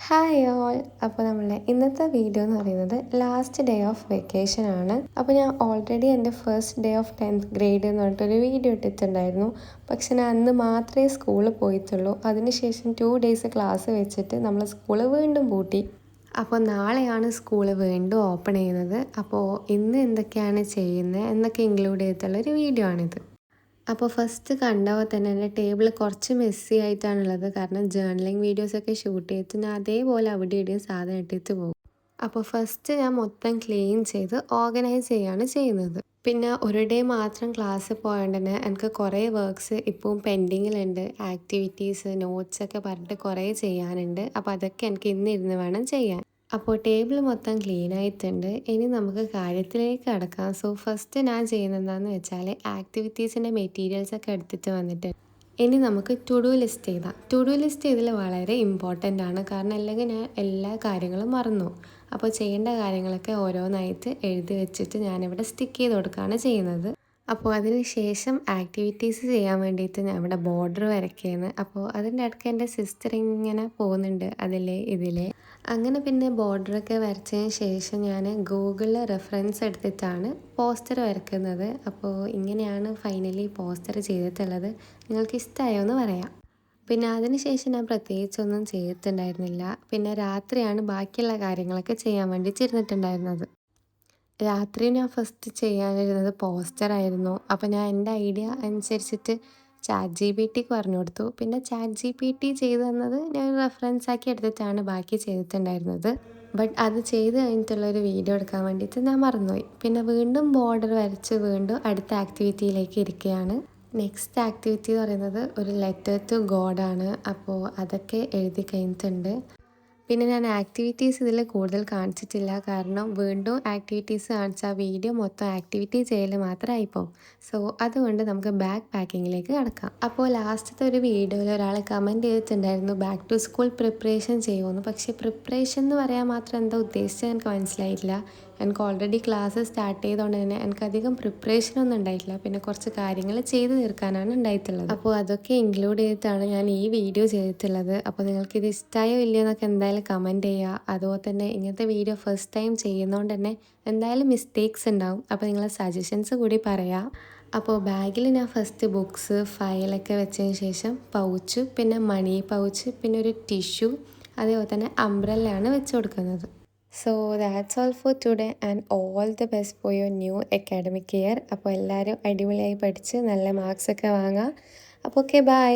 Hi all. അപ്പോൾ നമ്മളുടെ ഇന്നത്തെ വീഡിയോ എന്ന് പറയുന്നത് ലാസ്റ്റ് ഡേ ഓഫ് വെക്കേഷൻ ആണ്. അപ്പോൾ ഞാൻ ഓൾറെഡി എൻ്റെ first day of 10th grade എന്ന് പറഞ്ഞിട്ടൊരു വീഡിയോ ഇട്ടിട്ടുണ്ടായിരുന്നു. പക്ഷെ ഞാൻ അന്ന് മാത്രമേ സ്കൂളിൽ പോയിട്ടുള്ളൂ. അതിനുശേഷം 2 ഡേയ്സ് ക്ലാസ് വെച്ചിട്ട് നമ്മൾ സ്കൂൾ വീണ്ടും പൂട്ടി. അപ്പോൾ നാളെയാണ് സ്കൂൾ വീണ്ടും ഓപ്പൺ ചെയ്യുന്നത്. അപ്പോൾ ഇന്ന് എന്തൊക്കെയാണ് ചെയ്യുന്നത് എന്നൊക്കെ ഇൻക്ലൂഡ് ചെയ്തിട്ടുള്ളൊരു വീഡിയോ ആണിത്. അപ്പോൾ ഫസ്റ്റ് കണ്ടപ്പോൾ തന്നെ എൻ്റെ ടേബിൾ കുറച്ച് മെസ്സി ആയിട്ടാണുള്ളത്. കാരണം ജേർണലിങ് വീഡിയോസൊക്കെ ഷൂട്ട് ചെയ്തിട്ട് ഞാൻ അതേപോലെ അവിടെ ഇവിടെയും സാധനം ഇട്ടിട്ട് പോകും. അപ്പോൾ ഫസ്റ്റ് ഞാൻ മൊത്തം ക്ലീൻ ചെയ്ത് ഓർഗനൈസ് ചെയ്യുകയാണ് ചെയ്യുന്നത്. പിന്നെ ഒരു ഡേ മാത്രം ക്ലാസ്സിൽ പോയതുകൊണ്ട് തന്നെ എനിക്ക് കുറേ വർക്ക്സ് ഇപ്പം പെൻഡിങ്ങിലുണ്ട്. ആക്ടിവിറ്റീസ് നോട്ട്സൊക്കെ പറഞ്ഞിട്ട് കുറേ ചെയ്യാനുണ്ട്. അപ്പോൾ അതൊക്കെ എനിക്ക് ഇന്നിരുന്ന് വേണം ചെയ്യാൻ. അപ്പോൾ ടേബിൾ മൊത്തം ക്ലീൻ ആയിട്ടുണ്ട്. ഇനി നമുക്ക് കാര്യത്തിലേക്ക് കടക്കാം. സോ ഫസ്റ്റ് ഞാൻ ചെയ്യുന്നത് എന്താണെന്ന് വെച്ചാൽ ആക്ടിവിറ്റീസിൻ്റെ മെറ്റീരിയൽസൊക്കെ എടുത്തിട്ട് വന്നിട്ട് ഇനി നമുക്ക് ടു ഡു ലിസ്റ്റ് ചെയ്താൽ ടു ഡു ലിസ്റ്റ് ഇതിൽ വളരെ ഇമ്പോർട്ടൻ്റ് ആണ്. കാരണം അല്ലെങ്കിൽ ഞാൻ എല്ലാ കാര്യങ്ങളും മറന്നു. അപ്പോൾ ചെയ്യേണ്ട കാര്യങ്ങളൊക്കെ ഓരോന്നായിട്ട് എഴുതി വെച്ചിട്ട് ഞാനിവിടെ സ്റ്റിക്ക് ചെയ്ത് കൊടുക്കുകയാണ് ചെയ്യുന്നത്. അപ്പോൾ അതിന് ശേഷം ആക്ടിവിറ്റീസ് ചെയ്യാൻ വേണ്ടിയിട്ട് ഞാൻ ഇവിടെ ബോർഡർ വരയ്ക്കുകയാണ്. അപ്പോൾ അതിൻ്റെ ഇടയ്ക്ക് എൻ്റെ സിസ്റ്റർ ഇങ്ങനെ പോകുന്നുണ്ട് അതിലെ ഇതിലെ. അങ്ങനെ പിന്നെ ബോർഡറൊക്കെ വരച്ചതിന് ശേഷം ഞാൻ ഗൂഗിളിൽ റെഫറൻസ് എടുത്തിട്ടാണ് പോസ്റ്റർ വരയ്ക്കുന്നത്. അപ്പോൾ ഇങ്ങനെയാണ് ഫൈനലി പോസ്റ്റർ ചെയ്തിട്ടുള്ളത്. നിങ്ങൾക്ക് ഇഷ്ടമായോ എന്ന് പറയാം. പിന്നെ അതിന് ശേഷം ഞാൻ പ്രത്യേകിച്ചൊന്നും ചെയ്തിട്ടുണ്ടായിരുന്നില്ല. പിന്നെ രാത്രിയാണ് ബാക്കിയുള്ള കാര്യങ്ങളൊക്കെ ചെയ്യാൻ വേണ്ടിയിട്ടിരുന്നിട്ടുണ്ടായിരുന്നത്. രാത്രി ഞാൻ ഫസ്റ്റ് ചെയ്യാനിരുന്നത് പോസ്റ്ററായിരുന്നു. അപ്പോൾ ഞാൻ എൻ്റെ ഐഡിയ അനുസരിച്ചിട്ട് ChatGPTക്ക് പറഞ്ഞു കൊടുത്തു. പിന്നെ ChatGPT ചെയ്തു തന്നത് ഞാൻ റെഫറൻസ് ആക്കി എടുത്തിട്ടാണ് ബാക്കി ചെയ്തിട്ടുണ്ടായിരുന്നത്. ബട്ട് അത് ചെയ്ത് കഴിഞ്ഞിട്ടുള്ളൊരു വീഡിയോ എടുക്കാൻ വേണ്ടിയിട്ട് ഞാൻ മറന്നുപോയി. പിന്നെ വീണ്ടും ബോർഡർ വരച്ച് വീണ്ടും അടുത്ത ആക്ടിവിറ്റിയിലേക്ക് ഇരിക്കുകയാണ്. നെക്സ്റ്റ് ആക്ടിവിറ്റി എന്ന് പറയുന്നത് ഒരു ലെറ്റർ ടു ഗോഡാണ്. അപ്പോൾ അതൊക്കെ എഴുതി കഴിഞ്ഞിട്ടുണ്ട്. പിന്നെ ഞാൻ ആക്ടിവിറ്റീസ് ഇതിൽ കൂടുതൽ കാണിച്ചിട്ടില്ല. കാരണം വീണ്ടും ആക്ടിവിറ്റീസ് കാണിച്ചാൽ വീഡിയോ മൊത്തം ആക്ടിവിറ്റി ചെയ്യൽ മാത്രമായിപ്പോവും. സോ അതുകൊണ്ട് നമുക്ക് ബാക്ക് പാക്കിങ്ങിലേക്ക് കടക്കാം. അപ്പോൾ ലാസ്റ്റത്തെ ഒരു വീഡിയോയിൽ ഒരാൾ കമൻറ്റ് ചെയ്തിട്ടുണ്ടായിരുന്നു ബാക്ക് ടു സ്കൂൾ പ്രിപ്പറേഷൻ ചെയ്യുമെന്ന്. പക്ഷേ പ്രിപ്പറേഷൻ എന്ന് പറയാൻ മാത്രം എന്താ ഉദ്ദേശിച്ചത് എനിക്ക് മനസ്സിലായില്ല. എനിക്ക് ഓൾറെഡി ക്ലാസ് സ്റ്റാർട്ട് ചെയ്തുകൊണ്ട് തന്നെ എനിക്കധികം പ്രിപ്പറേഷനൊന്നും ഉണ്ടായിട്ടില്ല. പിന്നെ കുറച്ച് കാര്യങ്ങൾ ചെയ്ത് തീർക്കാനാണ് ഉണ്ടായിട്ടുള്ളത്. അപ്പോൾ അതൊക്കെ ഇൻക്ലൂഡ് ചെയ്തിട്ടാണ് ഞാൻ ഈ വീഡിയോ ചെയ്തിട്ടുള്ളത്. അപ്പോൾ നിങ്ങൾക്കിത് ഇഷ്ടമായോ ഇല്ലയോ എന്നൊക്കെ എന്തായാലും കമൻറ്റ് ചെയ്യുക. അതുപോലെ തന്നെ ഇങ്ങനത്തെ വീഡിയോ ഫസ്റ്റ് ടൈം ചെയ്യുന്നതുകൊണ്ട് തന്നെ എന്തായാലും മിസ്റ്റേക്സ് ഉണ്ടാവും. അപ്പോൾ നിങ്ങളെ സജഷൻസ് കൂടി പറയാം. അപ്പോൾ ബാഗിൽ ഞാൻ ഫസ്റ്റ് ബുക്സ് ഫയലൊക്കെ വെച്ചതിന് ശേഷം പൗച്ച്, പിന്നെ മണി പൗച്ച്, പിന്നെ ഒരു ടിഷ്യൂ, അതേപോലെ തന്നെ അംബ്രല്ലയാണ് വെച്ച് കൊടുക്കുന്നത്. So that's all for today and all the best for your new academic year. അപ്പോൾ എല്ലാവരും അടിപൊളിയായി പഠിച്ച് നല്ല മാർക്സൊക്കെ വാങ്ങാം. അപ്പോൾ ഓക്കെ, ബൈ.